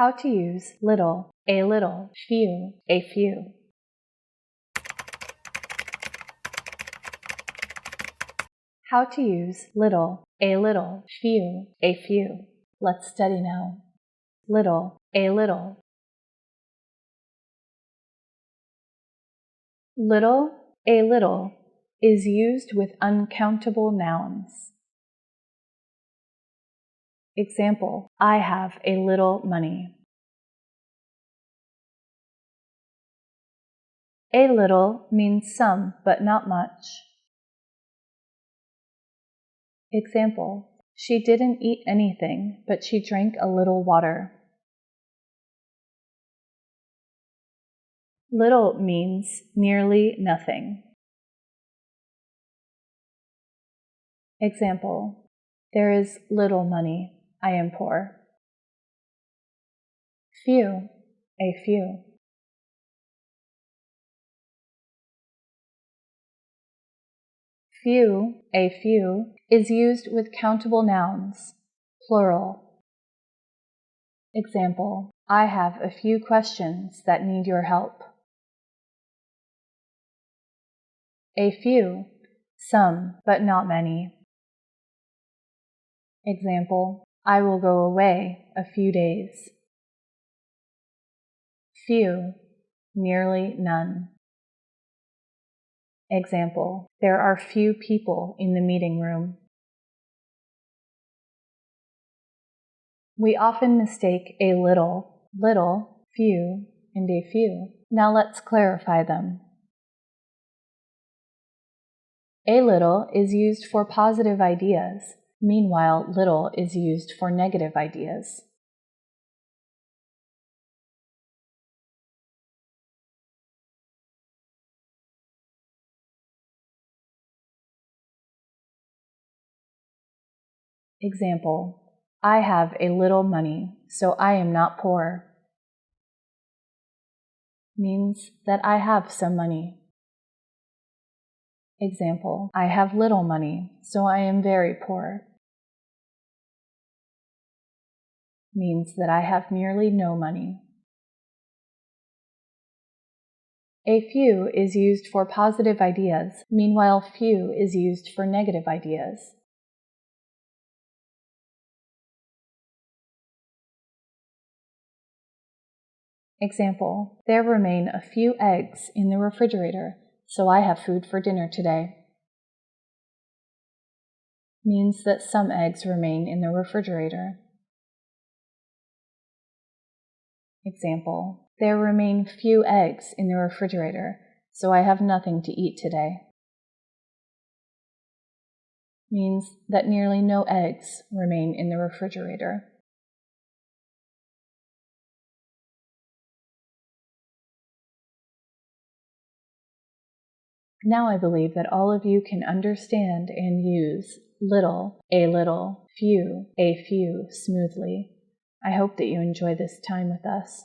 How to use little, few, a few. How to use little, few, a few. Let's study now. Little, a little. Little, a little is used with uncountable nouns. Example, I have a little money. A little means some, but not much. Example, she didn't eat anything, but she drank a little water. Little means nearly nothing. Example, there is little money. I am poor. Few, a few. Few, a few, is used with countable nouns, plural. Example, I have a few questions that need your help. A few, some, but not many. Example, I will go away a few days. Few, nearly none. Example, there are few people in the meeting room. We often mistake a little, few, and a few. Now let's clarify them. A little is used for positive ideas, meanwhile little is used for negative ideas. Example, I have a little money, so I am not poor. Means that I have some money. Example, I have little money, so I am very poor. Means that I have nearly no money. A few is used for positive ideas, meanwhile few is used for negative ideas. Example, there remain a few eggs in the refrigerator, so I have food for dinner today. Means that some eggs remain in the refrigerator. Example, there remain few eggs in the refrigerator, so I have nothing to eat today. Means that nearly no eggs remain in the refrigerator. Now I believe that all of you can understand and use little, few, a few smoothly. I hope that you enjoy this time with us.